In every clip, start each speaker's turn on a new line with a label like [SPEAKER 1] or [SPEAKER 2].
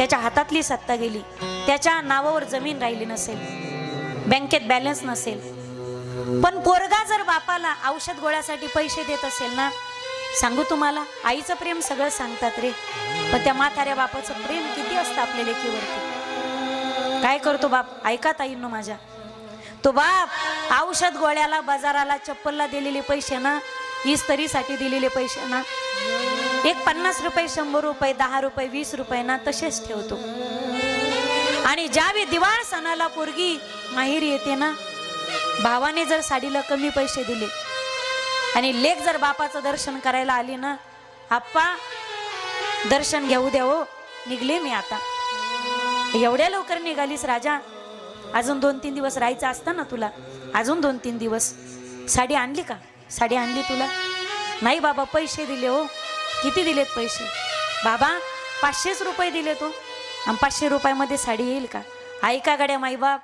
[SPEAKER 1] त्याच्या हातातली सत्ता गेली, त्याच्या नावावर जमीन राहिली नसेल, बँकेत बॅलन्स नसेल, पण पोरगा जर बापाला औषध गोळ्यासाठी पैसे देत असेल ना, सांगू तुम्हाला, आईचं प्रेम सगळं सांगतात रे, पण त्या म्हाताऱ्या बापाचं प्रेम किती असतं आपल्या लेकीवरती. काय करतो बाप, ऐका ताईंनो माझ्या, तो बाप औषध गोळ्याला, बाजाराला, चप्पलला दिलेले पैसे ना, इस्त्रीसाठी दिलेले पैसे ना, एक 50 रुपये, 100 रुपये, 10 रुपये, 20 रुपये ना तसेच ठेवतो. आणि ज्यावेळी दिवाळ सणाला पोरगी माहेरी येते ना, भावाने जर साडीला कमी पैसे दिले आणि लेक जर बापाचं दर्शन करायला आली ना, आप्पा दर्शन घेऊ द्या हो, निघले मी आता. एवढ्या लवकर निघालीस राजा, अजून 2-3 दिवस राहायचं असतं ना तुला, अजून 2-3 दिवस. साडी आणली का, साडी आणली तुला? नाही बाबा, पैसे दिले हो. किती दिलेत पैसे बाबा? 500 रुपये दिले तो, आणि 500 रुपयामध्ये साडी येईल का? ऐका गड्या माईबाप,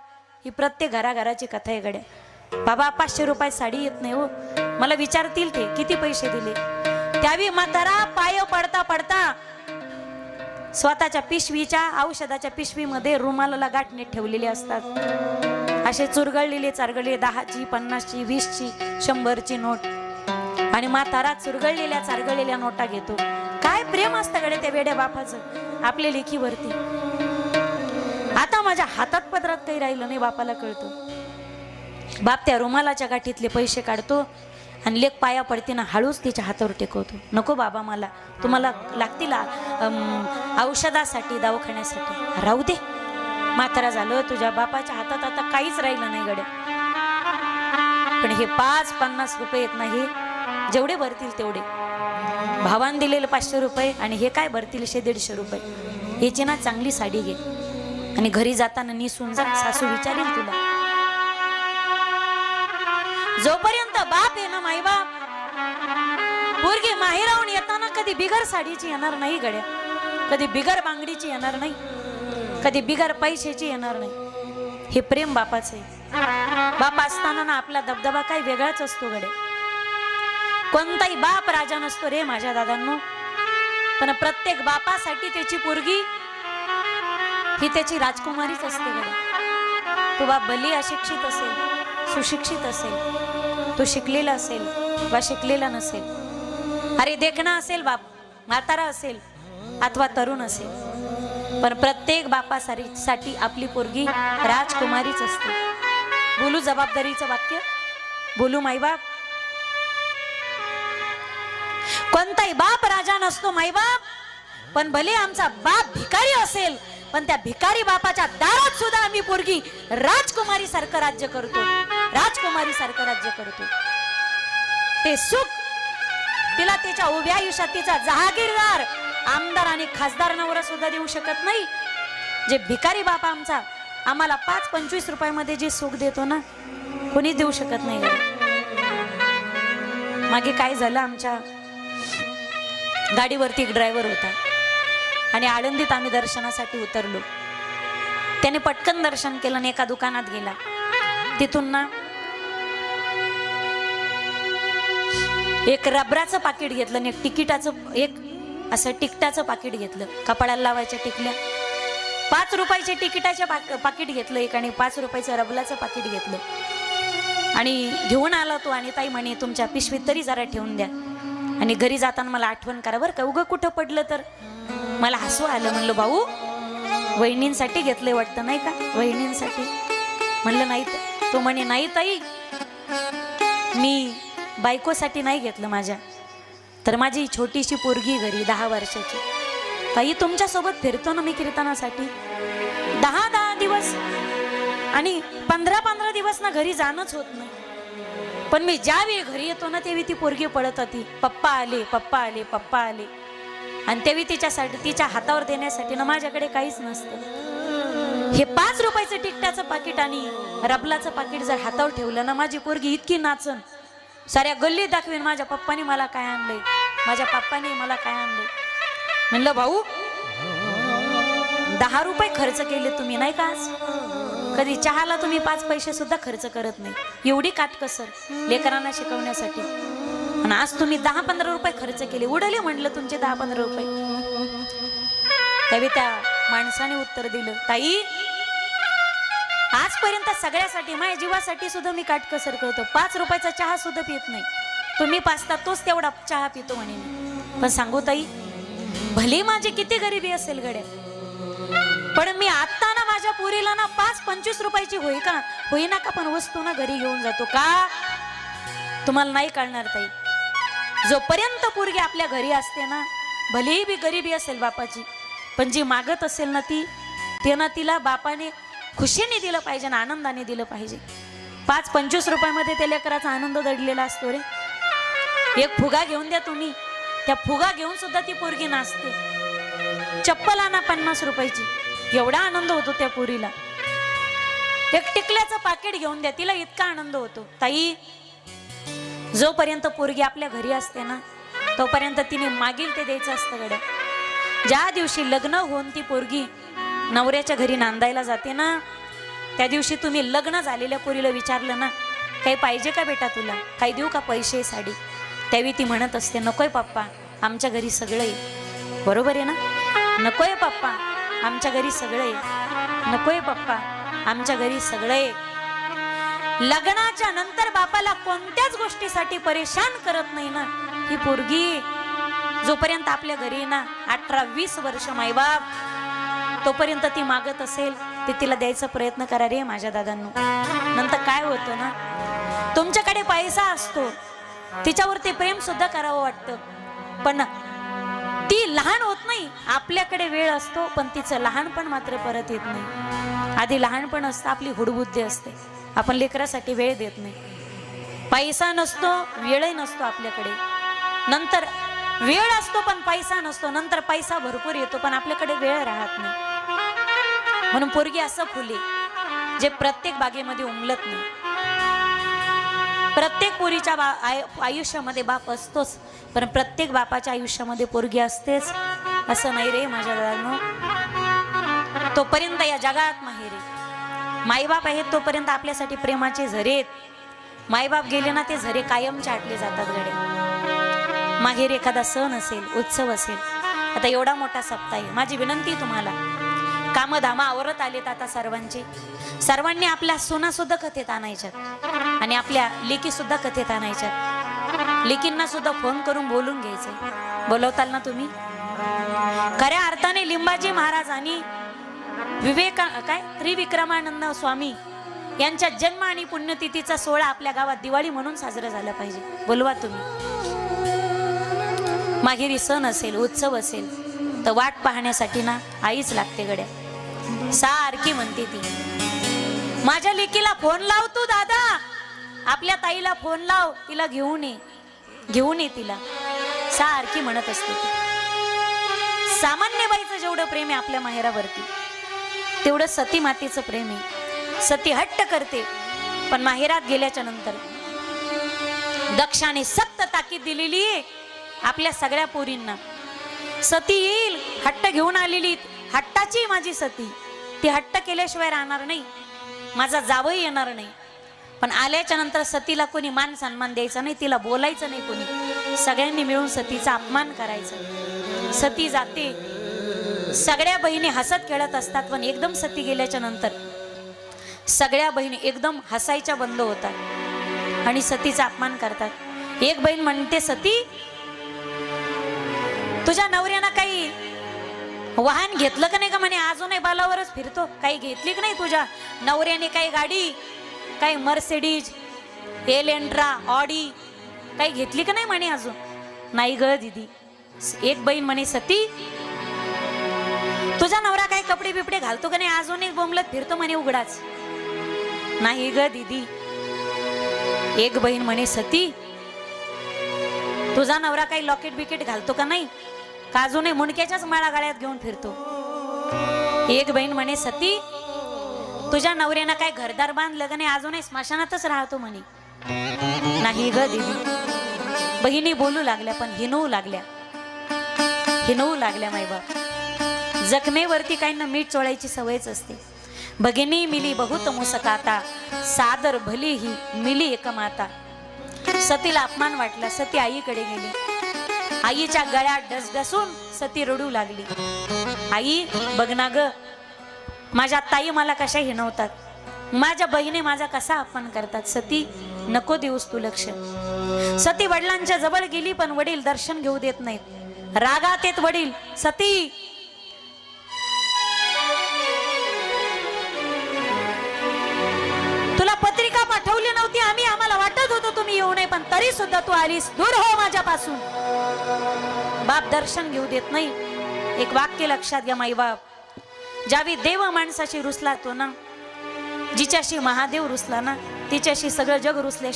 [SPEAKER 1] ही प्रत्येक घराघराची कथा आहे गड्या. बाबा 500 रुपये साडी येत नाही हो. मला विचारतील ते किती पैसे दिले. त्यावेळी म्हातारा पाय पडता पडता स्वतःच्या पिशवीच्या, औषधाच्या पिशवीमध्ये रुमालाला गाठणे ठेवलेले असतात. असे चुरगळलेले चारगळलेले 10ची, 50ची, 20ची, 100ची नोट, आणि म्हातारा चुरगळलेल्या चारगळलेल्या नोटा घेतो. काय प्रेम असतं गड्या त्या वेड्या बापाचं आपल्या लेकीवरती. आता माझ्या हातात पदरात काही राहिलं नाही, बापाला कळतं. बाप त्या रुमालाच्या गाठीतले पैसे काढतो आणि लेक पाया पडते ना, हळूच तिच्या हातावर टेकवतो. नको बाबा, मला तुम्हाला लागतील औषधासाठी, दवाखान्यासाठी, राहू दे. म्हातारा झालं, तुझ्या बापाच्या हातात आता काहीच राहिलं नाही गड्या. पण हे 5-50 रुपये येत नाही, जेवढे भरतील तेवढे. भावान दिलेले 500 रुपये आणि हे काय भरतील 100-150 रुपये. याची ना चांगली साडी घे आणि घरी जाताना निसून जा, सासू विचारेल तुला. जोपर्यंत बाप आहे ना माईबाप, पोरगी माहेरावून येताना कधी बिगर साडीची येणार नाही गड्या, कधी बिगर बांगडीची येणार नाही, कधी बिगर पैशाची येणार नाही. हे प्रेम बापाचं आहे. बाप असताना ना आपला दबदबा काही वेगळाच असतो गड्या. कोणताही बाप राजा नसतो रे माझ्या दादांनो, पण प्रत्येक बापासाठी त्याची पोरगी ही त्याची राजकुमारीच असते गड्या. तो बाप भली अशिक्षित असेल, सुशिक्षित असेल, तो शिकलेला असेल वा शिकलेला नसेल, अरे देखणा असेल बाप, म्हातारा असेल अथवा तरुण असेल, पण प्रत्येक बापासाठी आपली पोरगी राजकुमारीच असते. बोलू जबाबदारीचं वाक्य, बोलू माईबाप. कोणताही बाप राजा नसतो माईबाप, पण भले आमचा बाप भिकारी असेल, पण त्या भिकारी बापाच्या दारात सुद्धा आम्ही पोरगी राजकुमारी सारखं राज्य करतो, राजकुमारी सारखं राज्य करतो. ते सुख तिला तिच्या उभ्या आयुष्यात तिचा जहागीरदार, आमदार आणि खासदार नवरा सुद्धा देऊ शकत नाही. जे भिकारी बाप आमचा आम्हाला 5-25 रुपयामध्ये जे सुख देतो ना, कोणीच देऊ शकत नाही. मागे काय झालं, आमच्या गाडीवरती एक ड्रायव्हर होता आणि आळंदीत आम्ही दर्शनासाठी उतरलो. त्याने पटकन दर्शन केलं आणि एका दुकानात गेला. तिथून ना एक रबराचं पाकिट घेतलं आणि एक तिकिटाचं, एक असं तिकटाचं पाकिट घेतलं, कपाळाला लावायच्या टिकल्या. 5 रुपयाचे तिकिटाचे पाकिट घेतलं एक, आणि 5 रुपयाचं रबलाचं पाकिट घेतलं आणि घेऊन आला तो. आणि ताई म्हणे तुमच्या पिशवीत तरी जरा ठेवून द्या, आणि घरी जाताना मला आठवण करा बरं का, उगं कुठं पडलं तर. मला हसू आलं. म्हणलं भाऊ वहिनींसाठी घेतलंय वाटतं नाही का, वहिनींसाठी. म्हणलं नाही. तो म्हणे नाही ताई, मी बायकोसाठी नाही घेतलं माझ्या, तर माझी छोटीशी पोरगी घरी 10 वर्षाची. ताई तुमच्यासोबत फिरतो ना मी कीर्तनासाठी 10-10 दिवस, आणि 15-15 दिवस ना घरी जाणंच होत नाही. पण मी ज्यावेळी घरी येतो ना, तेव्हा ती पोरगी पडत होती, पप्पा आले, पप्पा आले, पप्पा आले. आणि तेव्हा तिच्यासाठी, तिच्या हातावर देण्यासाठी ना माझ्याकडे काहीच नसतं. हे 5 रुपयाचं तिकटाचं पाकिट आणि रबलाचं पाकिट जर हातावर ठेवलं ना, माझी पोरगी इतकी नाचन, साऱ्या गल्लीत दाखवेन माझ्या पप्पाने मला काय आणलंय, माझ्या पप्पाने मला काय आणलंय. म्हणलं भाऊ 10 रुपये खर्च केले तुम्ही नाही का, आज कधी चहाला तुम्ही 5 पैसे सुद्धा खर्च करत नाही, एवढी काटकसर लेकरांना शिकवण्यासाठी. आणि आज तुम्ही 10-15 रुपये खर्च केले, उडले म्हटलं तुमचे 10-15 रुपये. त्यावेळी त्या माणसाने उत्तर दिलं, ताई आजपर्यंत सगळ्यासाठी माझ्या जीवासाठी सुद्धा मी काटकसर करतो, 5 रुपयाचा चहा सुद्धा पित नाही, तुम्ही पाचता तोच तेवढा चहा पितो म्हणे मी. पण सांगू ताई, भले माझी किती गरिबी असेल गड्या, पण मी आता ना माझ्या पुरीला ना 5-25 रुपयाची होईना का पण वस्तू ना घरी घेऊन जातो. का? तुम्हाला नाही कळणार ताई, जोपर्यंत पोरगी आपल्या घरी असते ना, भलेही बी गरिबी असेल बापाची, पण जी मागत असेल ना ते ना तिला बापाने खुशीने दिलं पाहिजे ना, आनंदाने दिलं पाहिजे. 5-25 रुपयामध्ये त्या लेकराचा आनंद दडलेला असतो रे. एक फुगा घेऊन द्या तुम्ही, त्या फुगा घेऊन सुद्धा ती पोरगी नाचते. चप्पल आणा 50 रुपयाची, एवढा आनंद होतो त्या पोरीला. एक टिकल्याचं पाकिट घेऊन द्या, तिला इतका आनंद होतो. ताई, जोपर्यंत पोरगी आपल्या घरी असते ना, तोपर्यंत तिने मागील ते द्यायचं असतं गड्या. ज्या दिवशी लग्न होऊन ती पोरगी नवऱ्याच्या घरी नांदायला जाते ना, त्या दिवशी तुम्ही लग्न झालेल्या पोरीला विचारलं ना, काही पाहिजे का बेटा तुला, काही देऊ का पैसे, साडी, त्यावेळी ती म्हणत असते, नकोय पप्पा, आमच्या घरी सगळं आहे. बरोबर आहे ना? नकोय पप्पा, आमच्या घरी सगळं आहे. नकोय पप्पा, आमच्या घरी सगळं आहे. लग्नाच्या नंतर बापाला कोणत्याच गोष्टीसाठी परेशान करत नाही ना ही पोरगी. जोपर्यंत आपल्या घरी ना 18-20 वर्ष मायबाप, तोपर्यंत ती मागत असेल ते तिला द्यायचा प्रयत्न करा रे माझ्या दादांनो. नंतर काय होतं ना, तुमच्याकडे पैसा असतो, तिच्यावरती प्रेम सुद्धा करावं वाटतं, पण ती लहान होत नाही. आपल्याकडे वेळ असतो, पण तिचं लहानपण मात्र परत येत नाही. आधी लहानपण असतं, आपली हुडबुद्धी असते, आपण लेकरासाठी वेळ देत नाही. पैसा नसतो, वेळही नसतो आपल्याकडे. नंतर वेळ असतो पण पैसा नसतो, नंतर पैसा भरपूर येतो पण आपल्याकडे वेळ राहत नाही. म्हणून पोरगी असं फुले जे प्रत्येक बागेमध्ये उमलत नाही. प्रत्येक पोरीच्या आयुष्यामध्ये बाप असतोच, पण प्रत्येक बापाच्या आयुष्यामध्ये पोरगी असतेच असं नाही रे माझ्या दादांनो. तोपर्यंत या जगात माहेरी माईबाप आहेत, तोपर्यंत आपल्यासाठी प्रेमाचे झरे आहेत. माईबाप गेले ना, ते झरे कायम चाटले जातात गड्या. माहेर एखादा सण असेल, उत्सव असेल, आता एवढा मोठा सप्ताह आहे, माझी विनंती तुम्हाला, कामधामा आवरत आलेत आता सर्वांनी आपल्या सुना सुद्धा कथेत आणायच्यात आणि आपल्या लेकी सुद्धा कथेत आणायच्यात. लेकींना सुद्धा फोन करून बोलून घ्यायचंय. बोलवताल ना तुम्ही? खऱ्या अर्थाने लिंबाजी महाराजांनी त्रिविक्रमानंद स्वामी यांच्या जन्म आणि पुण्यतिथीचा सोहळा आपल्या गावात दिवाळी म्हणून साजरा झाला पाहिजे. बोलवा तुम्ही. माहेरी सण असेल, उत्सव असेल तर वाट पाहण्यासाठी ना आईच लागते गड्या. सारखी म्हणते ती, माझ्या लेकीला फोन लाव तू दादा, आपल्या ताईला फोन लाव, तिला घेऊन ये तिला, सारखी म्हणत असते ती. सामान्य बाईचं जेवढं प्रेम आहे आपल्या माहेरावरती, तेवढं सती मातेचं प्रेम आहे. सती हट्ट करते, पण माहेरात गेल्याच्या नंतर दक्षाने सक्त ताकीद दिलेली आहे आपल्या सगळ्या पोरींना. सती येईल, हट्ट घेऊन आलेली, हट्टाची माझी सती, ती हट्ट केल्याशिवाय राहणार नाही, माझा जावई येणार नाही. पण आल्याच्या नंतर सतीला कोणी मान सन्मान द्यायचा नाही, तिला बोलायचं नाही कोणी, सगळ्यांनी मिळून सतीचा अपमान करायचा. सती जाते, सगळ्या बहिणी हसत खेळत असतात, पण एकदम सती गेल्याच्या नंतर सगळ्या बहिणी एकदम हसायच्या बंद होतात आणि सतीचा अपमान करतात. एक बहीण म्हणते, सती तुझ्या नवऱ्यानं काही वाहन घेतलं का नाही का म्हणे, अजूनही बालावरच फिरतो, काही घेतली की नाही तुझ्या नवऱ्याने, काही गाडी, काही मर्सिडीज, एलेंट्रा, ऑडी काही घेतली का नाही म्हणे अजून. नाही ग दीदी. एक बहीण म्हणे, सती तुझा नवरा काही कपडे बिपडे घालतो का नाही, अजूनही बोंबलत फिरतो म्हणे उघडाच. नाही ग दीदी. एक बहीण म्हणे, सती तुझा नवरा काही लॉकेट बिकेट घालतो का नाही, का अजूनही मुंडक्याच्याच माळा गळ्यात घेऊन फिरतो. एक बहीण म्हणे, सती तुझ्या नवऱ्यानं काय घरदार बांधलं का नाही, अजूनही स्मशानातच राहतो म्हणे. नाही ग दीदी. बहिणी बोलू लागल्या, पण हिनवू लागल्या मायबाप. जखमेवरती काही ना मीठ चोळायची सवयच असते. भगिनी मिली बहुत मुसकाता, सादर भली ही मिली एक माता. सतीला अपमान वाटला, सती आईकडे गेली. आईच्या गळ्यात डसडसून सती रडू लागली. आई बघ ना ग, माझ्या ताई मला कशा हिणवतात, माझ्या बहिणी माझा कसा अपमान करतात. सती नको देऊस तू लक्ष. सती वडिलांच्या जवळ गेली पण वडील दर्शन घेऊ देत नाहीत. रागात येत वडील, सती तुला पत्रिका पाठवली नव्हती आम्ही, आम्हाला वाटत होतं तुम्ही येऊ नये, पण तरी सुद्धा तू आलीस. दूर हो माझ्यापासून. बाप दर्शन घेऊ देत नाही. एक वाक्य लक्षात घ्या माई बाप, ज्यावेळी देव माणसाशी रुसला तो ना, जिच्याशी महादेव रुसला ना, तिच्याशी सगळं जग रुसले.